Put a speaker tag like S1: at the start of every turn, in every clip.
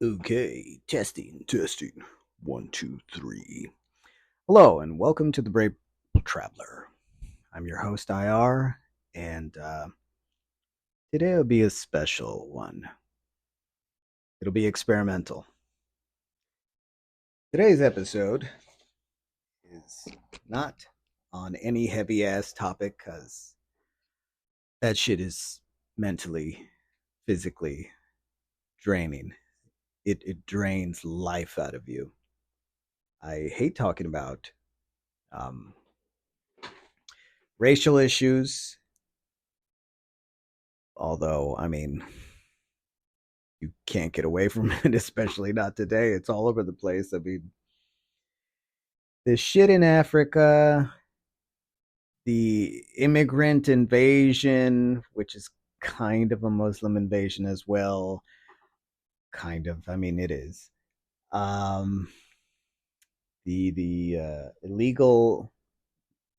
S1: Okay, testing. One, two, three. Hello, and welcome to the Brave Traveler. I'm your host, IR, and today will be a special one. It'll be experimental. Today's episode is not on any heavy ass topic because that shit is mentally, physically draining. It drains life out of you. I hate talking about um, racial issues. Although, I mean, you can't get away from it, especially not today. It's all over the place. I mean, the shit in Africa, the immigrant invasion, which is kind of a Muslim invasion as well. Kind of. I mean, it is. Um, the illegal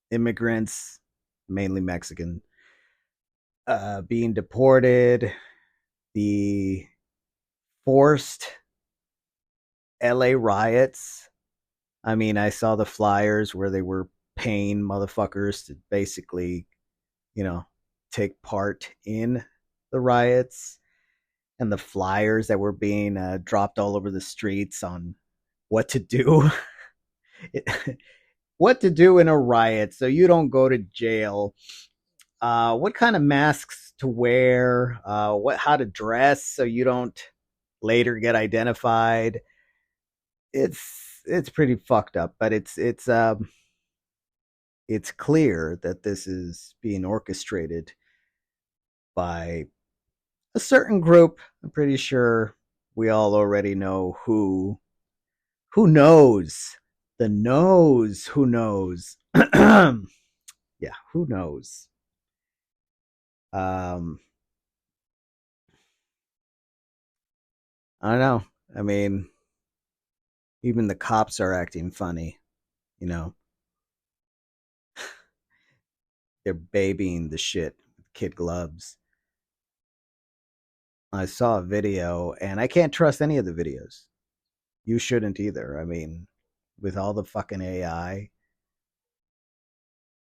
S1: immigrants, mainly Mexican, being deported. The forced LA riots. I mean, I saw the flyers where they were paying motherfuckers to basically, you know, take part in the riots, and the flyers that were being dropped all over the streets on what to do. What to do in a riot so you don't go to jail. What kind of masks to wear, how to dress so you don't later get identified. It's pretty fucked up, but it's clear that this is being orchestrated by a certain group. I'm pretty sure we all already know who. Who knows? The knows who knows. Yeah, who knows? Um, I don't know. I mean, even the cops are acting funny. You know, they're babying the shit with kid gloves. I saw a video, and I can't trust any of the videos. You shouldn't either. I mean, with all the fucking AI,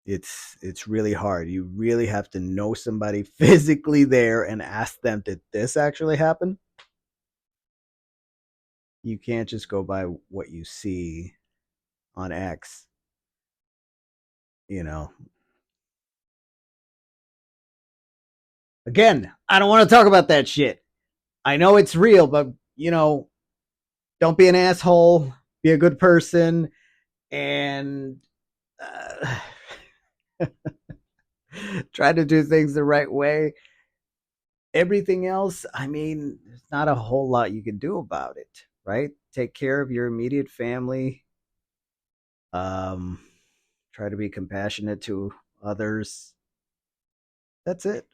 S1: it's really hard. You really have to know somebody physically there and ask them, did this actually happen? You can't just go by what you see on X, you know. Again, I don't want to talk about that shit. I know it's real, but don't be an asshole. Be a good person, and uh, try to do things the right way. Everything else, I mean, there's not a whole lot you can do about it, right? Take care of your immediate family. Um, Try to be compassionate to others. That's it.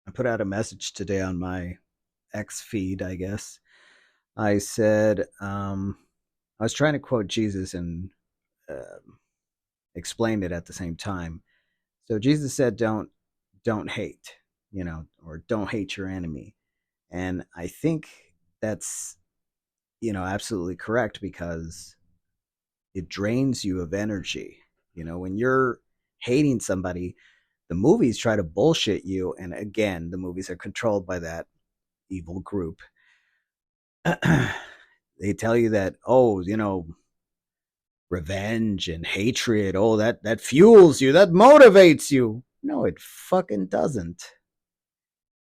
S1: I put out a message today on my X feed, I guess. I said, I was trying to quote Jesus and explain it at the same time. So Jesus said, don't hate, or don't hate your enemy. And I think that's, absolutely correct because it drains you of energy. When you're hating somebody, the movies try to bullshit you. And again, the movies are controlled by that evil group. They tell you that, oh, revenge and hatred, oh, that fuels you, that motivates you. No, it fucking doesn't.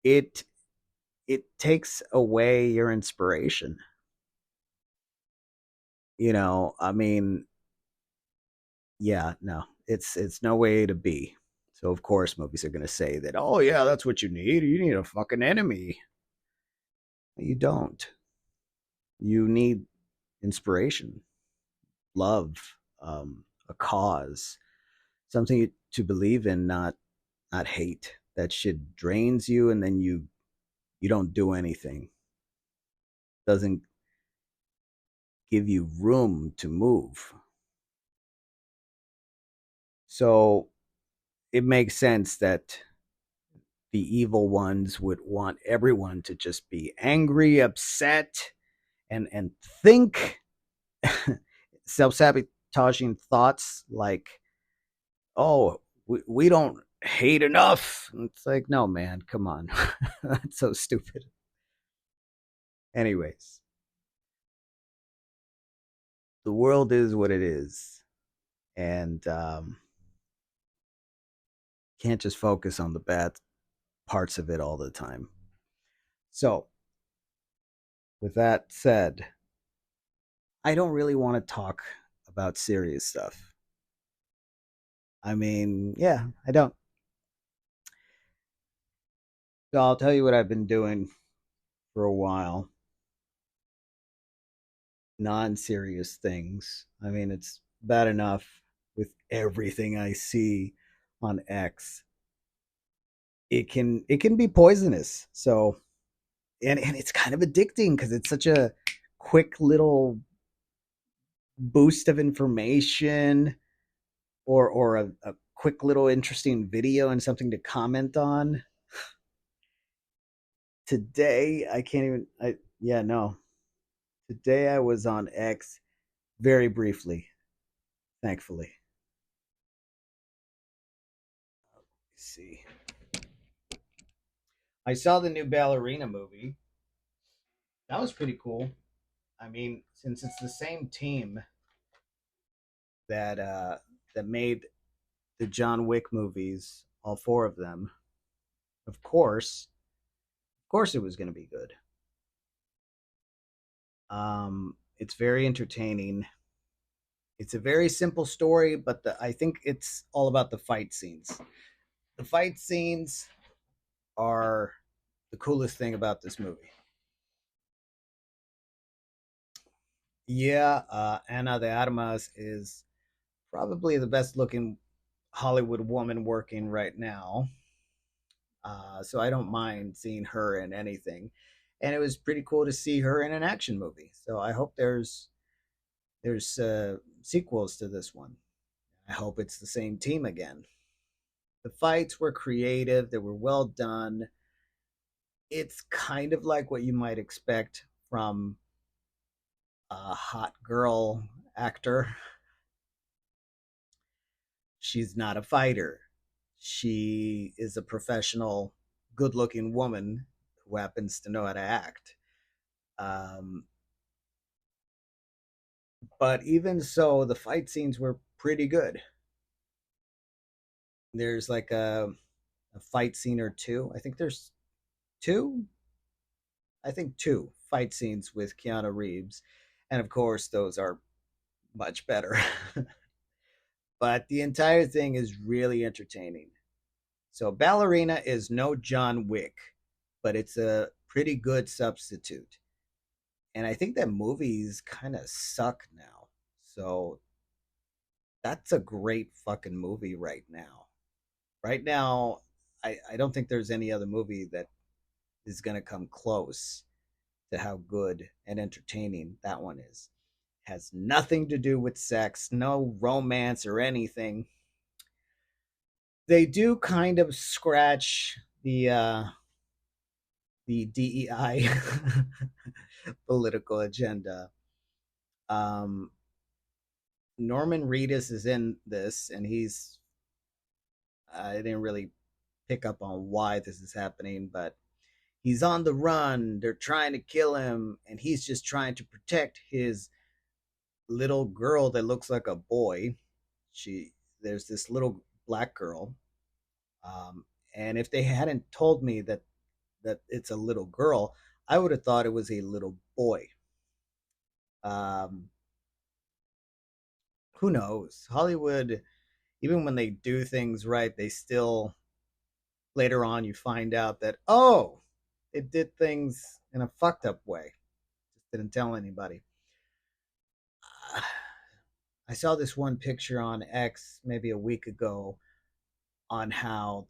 S1: It it takes away your inspiration. I mean, yeah, no, it's no way to be. So of course movies are going to say that, oh yeah, that's what you need. You need a fucking enemy. You don't. You need inspiration, love, a cause, something to believe in, not hate. That shit drains you, and then you don't do anything. Doesn't give you room to move. So it makes sense that the evil ones would want everyone to just be angry, upset, and think self-sabotaging thoughts like, oh, we don't hate enough. It's like, no, man, come on. That's so stupid. Anyways, the world is what it is. And can't just focus on the bad parts of it all the time. So, with that said, I don't really want to talk about serious stuff. I mean, yeah, I don't. So I'll tell you what I've been doing for a while. Non-serious things. I mean, it's bad enough with everything I see on X. It can be poisonous. So and it's kind of addicting because it's such a quick little boost of information or a quick little interesting video and something to comment on. Today I can't even I yeah, no. Today I was on X very briefly, thankfully. Let's see. I saw the new Ballerina movie. That was pretty cool. I mean, since it's the same team that that made the John Wick movies, all four of them, of course it was going to be good. It's very entertaining. It's a very simple story, but I think it's all about the fight scenes. The fight scenes are the coolest thing about this movie. Yeah, Ana de Armas is probably the best looking Hollywood woman working right now. So I don't mind seeing her in anything. And it was pretty cool to see her in an action movie. So I hope there's sequels to this one. I hope it's the same team again. The fights were creative, they were well done. It's kind of like what you might expect from a hot girl actor. She's not a fighter. She is a professional, good looking woman who happens to know how to act. Um, but even so, the fight scenes were pretty good. There's like a fight scene or two. I think there's two. I think two fight scenes with Keanu Reeves. And of course, those are much better. But the entire thing is really entertaining. So, Ballerina is no John Wick, but it's a pretty good substitute. And I think that movies kind of suck now. So, that's a great fucking movie right now. Right now, I don't think there's any other movie that is going to come close to how good and entertaining that one is. Has nothing to do with sex, no romance or anything. They do kind of scratch the DEI political agenda. Um, Norman Reedus is in this, and I didn't really pick up on why this is happening, but he's on the run. They're trying to kill him, and he's just trying to protect his little girl that looks like a boy. She There's this little black girl, um, and if they hadn't told me that it's a little girl, I would have thought it was a little boy. Um, who knows? Hollywood, even when they do things right, they still later on you find out that, oh, it did things in a fucked up way. Just didn't tell anybody. I saw this one picture on X maybe a week ago on how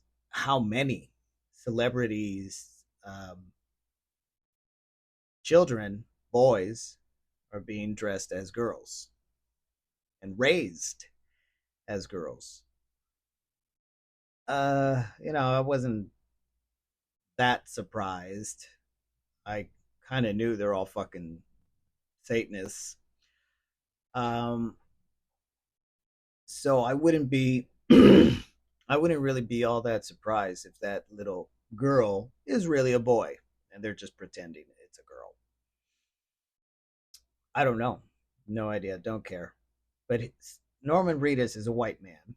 S1: many celebrities, children, boys, are being dressed as girls and raised as girls. I wasn't that surprised. I kind of knew they're all fucking Satanists. Um, so I wouldn't be, I wouldn't really be all that surprised if that little girl is really a boy and they're just pretending it's a girl. I don't know. No idea. Don't care. But Norman Reedus is a white man,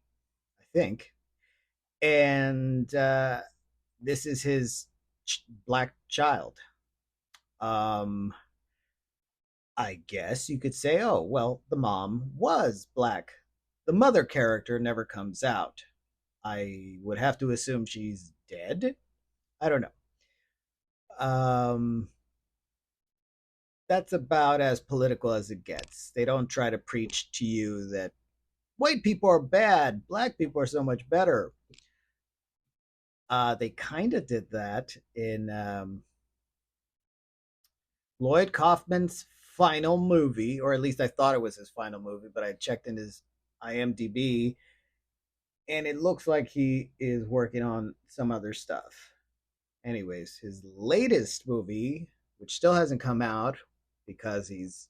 S1: I think. And this is his black child. Um, I guess you could say, oh, well, the mom was black. The mother character never comes out. I would have to assume she's dead. I don't know. That's about as political as it gets. They don't try to preach to you that white people are bad, black people are so much better. They kind of did that in Lloyd Kaufman's final movie, or at least I thought it was his final movie, but I checked in his IMDb and it looks like he is working on some other stuff. Anyways, his latest movie, which still hasn't come out because he's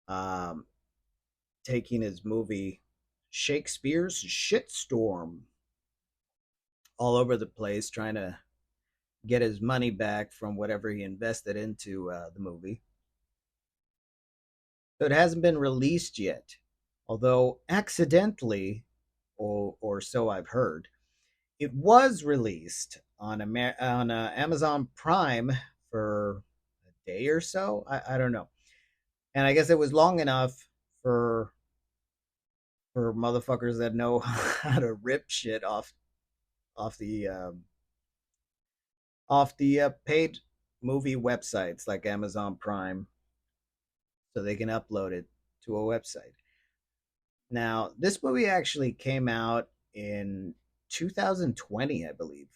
S1: um, taking his movie Shakespeare's Shitstorm all over the place, trying to get his money back from whatever he invested into the movie. So it hasn't been released yet, although accidentally, or so I've heard, it was released on Amazon Prime for a day or so. I don't know, and I guess it was long enough for motherfuckers that know how to rip shit off the paid movie websites like Amazon Prime, so they can upload it to a website. Now, this movie actually came out in 2020, I believe,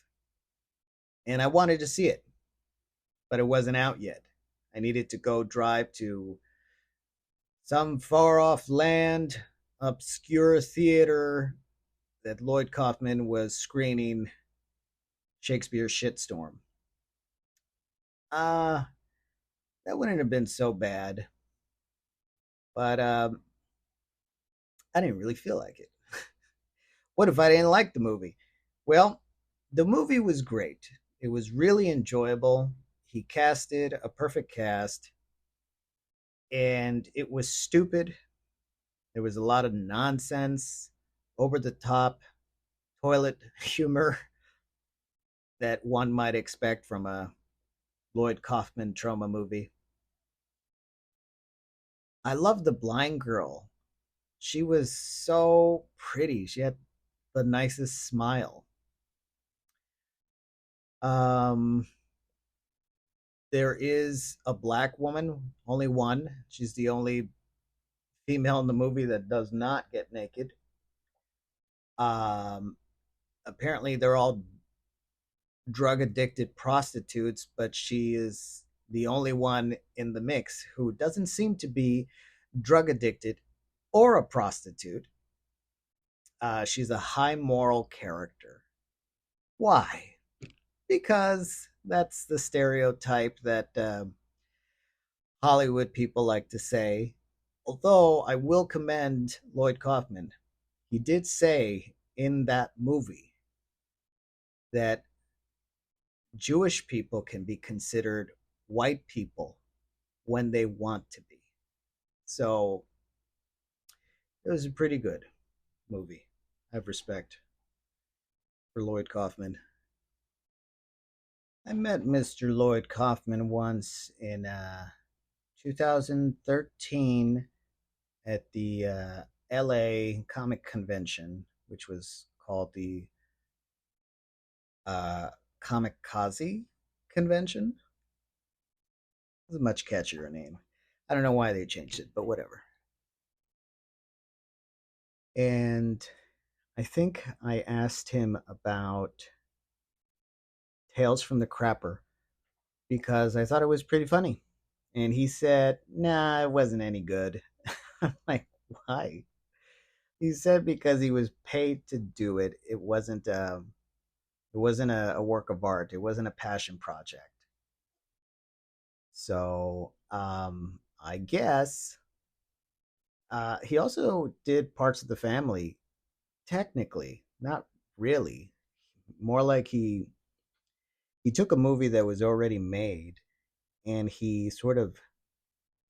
S1: and I wanted to see it, but it wasn't out yet. I needed to go drive to some far off land, obscure theater that Lloyd Kaufman was screening Shakespeare's Shitstorm. Uh, that wouldn't have been so bad, but I didn't really feel like it. What if I didn't like the movie? Well, the movie was great. It was really enjoyable. He casted a perfect cast, and it was stupid. There was a lot of nonsense, over the top toilet humor that one might expect from a Lloyd Kaufman trauma movie. I love the blind girl. She was so pretty. She had the nicest smile. Um, there is a black woman, only one. She's the only female in the movie that does not get naked. Um, Apparently, they're all drug addicted prostitutes, but she is the only one in the mix who doesn't seem to be drug addicted or a prostitute. She's a high moral character. Why? Because that's the stereotype that Hollywood people like to say. Although I will commend Lloyd Kaufman, he did say in that movie that Jewish people can be considered white people when they want to be. So it was a pretty good movie. I have respect for Lloyd Kaufman. I met Mr. Lloyd Kaufman once in 2013 at the LA Comic Convention, which was called the Kamikaze Convention. It's a much catchier name. I don't know why they changed it, but whatever. And I think I asked him about Tales from the Crapper because I thought it was pretty funny. And he said, nah, it wasn't any good. I'm like, why? He said because he was paid to do it. It wasn't It wasn't a work of art. It wasn't a passion project. So I guess he also did Parts of the Family. Technically, not really. More like he took a movie that was already made and he sort of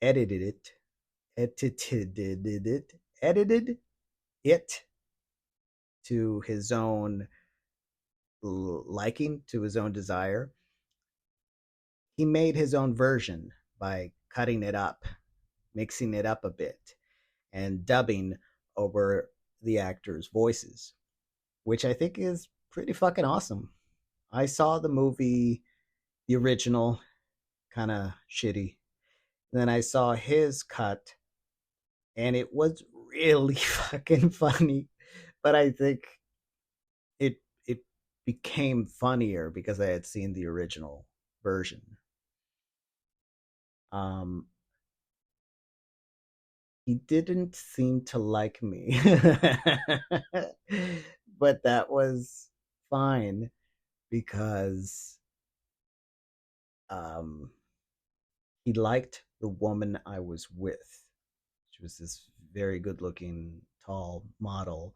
S1: edited it, edited it to his own liking, to his own desire. He made his own version by cutting it up, mixing it up a bit, and dubbing over the actors' voices, which I think is pretty fucking awesome. I saw the movie, the original, kind of shitty. And then I saw his cut, and it was really fucking funny. But I think it became funnier because I had seen the original version. Um, he didn't seem to like me, but that was fine because um, he liked the woman I was with. She was this very good looking, tall model.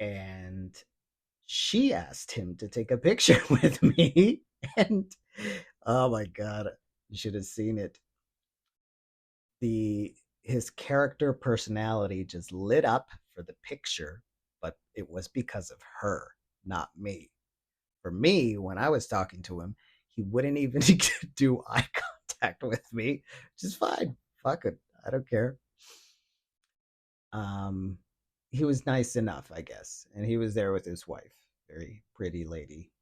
S1: And she asked him to take a picture with me. And oh my God, you should have seen it. His character personality just lit up for the picture, but it was because of her, not me. For me, when I was talking to him, he wouldn't even do eye contact with me, which is fine. Fuck it. I don't care. Um, he was nice enough, I guess, and he was there with his wife, very pretty lady.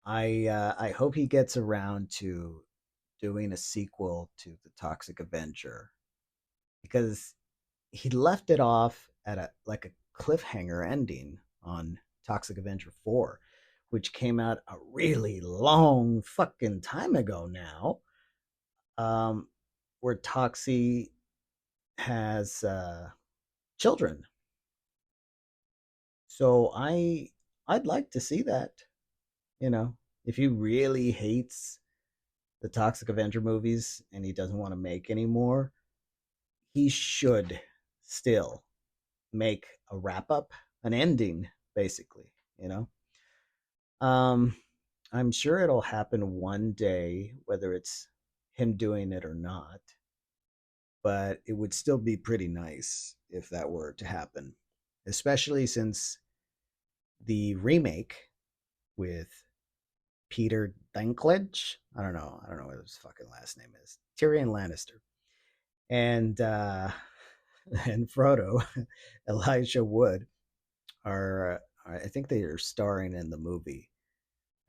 S1: I hope he gets around to doing a sequel to the Toxic Avenger because he left it off at a like a cliffhanger ending on Toxic Avenger 4, which came out a really long fucking time ago now. Um, where Toxie has children. So I'd like to see that. You know, if he really hates the Toxic Avenger movies and he doesn't want to make any more, he should still make a wrap up, an ending, basically. You know, um, I'm sure it'll happen one day, whether it's him doing it or not. But it would still be pretty nice if that were to happen, especially since the remake with Peter Dinklage. I don't know. I don't know what his fucking last name is. Tyrion Lannister and and Frodo, Elijah Wood I think they are starring in the movie.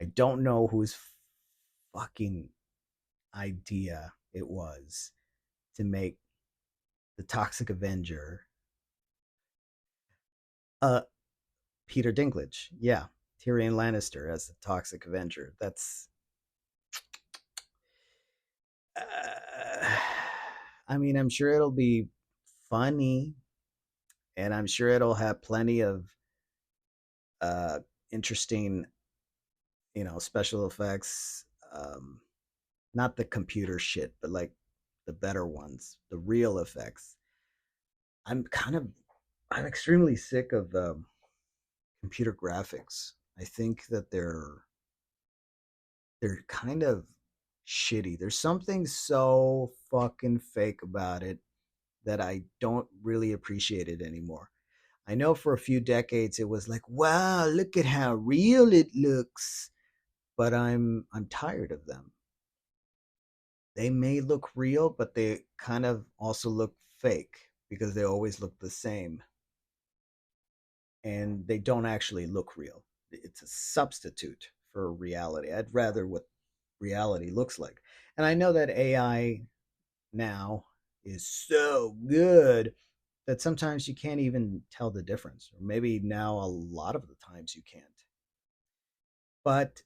S1: I don't know whose fucking idea it was to make the Toxic Avenger uh Peter Dinklage. Yeah, Tyrion Lannister as the Toxic Avenger. That's uh, I mean, I'm sure it'll be funny and I'm sure it'll have plenty of uh interesting, special effects. Not the computer shit, but like the better ones, the real effects. I'm kind of I'm extremely sick of computer graphics. I think that they're kind of shitty. There's something so fucking fake about it that I don't really appreciate it anymore. I know for a few decades it was like, wow, look at how real it looks, but I'm tired of them. They may look real, but they kind of also look fake because they always look the same and they don't actually look real. It's a substitute for reality. I'd rather what reality looks like. And I know that AI now is so good that sometimes you can't even tell the difference. Or maybe now a lot of the times you can't. But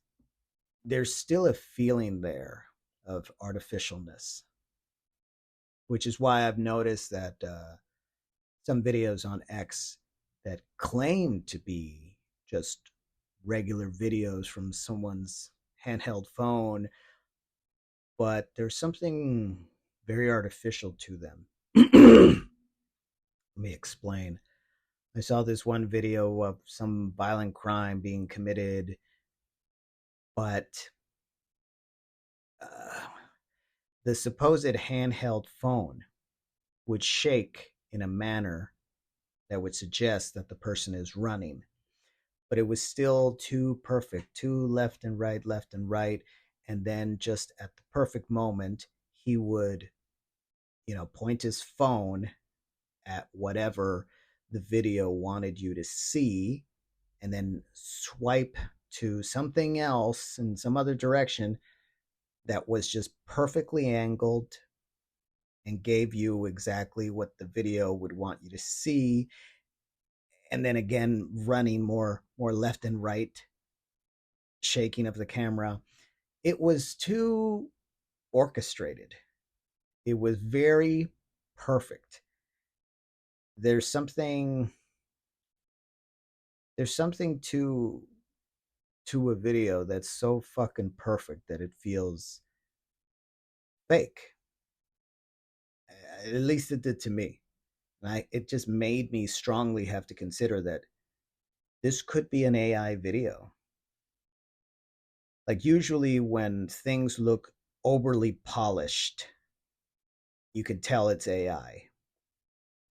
S1: there's still a feeling there of artificialness, which is why I've noticed that some videos on X that claim to be just regular videos from someone's handheld phone, but there's something very artificial to them. Let me explain. I saw this one video of some violent crime being committed, but uh, the supposed handheld phone would shake in a manner that would suggest that the person is running. But it was still too perfect, too left and right. And then just at the perfect moment, he would, point his phone at whatever the video wanted you to see and then swipe to something else in some other direction that was just perfectly angled and gave you exactly what the video would want you to see, and then again running more left and right, shaking of the camera. It was too orchestrated. It was very perfect. there's something there's something to a video that's so fucking perfect that it feels fake. At least it did to me. It just made me strongly have to consider that this could be an AI video. Like, usually when things look overly polished, you can tell it's AI.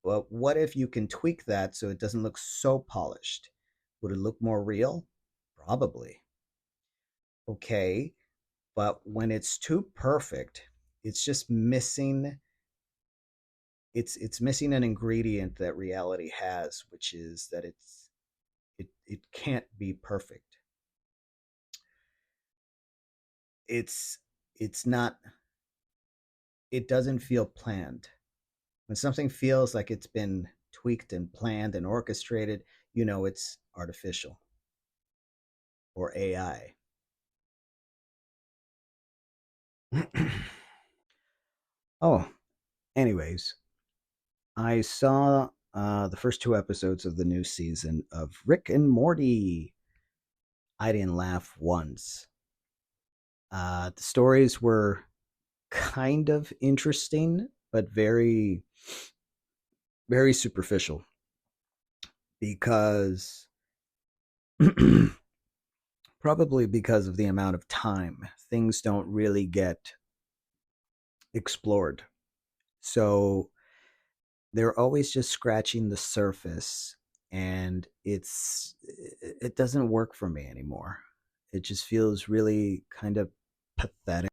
S1: Well, what if you can tweak that so it doesn't look so polished? Would it look more real? Probably. Okay, but when it's too perfect, it's just missing it's missing an ingredient that reality has, which is that it can't be perfect. It's it's not it doesn't feel planned. When something feels like it's been tweaked and planned and orchestrated, it's artificial or AI. Oh, anyways, I saw the first two episodes of the new season of Rick and Morty. I didn't laugh once. The stories were kind of interesting, but very, very superficial because probably because of the amount of time, things don't really get explored. So they're always just scratching the surface, and it doesn't work for me anymore. It just feels really kind of pathetic.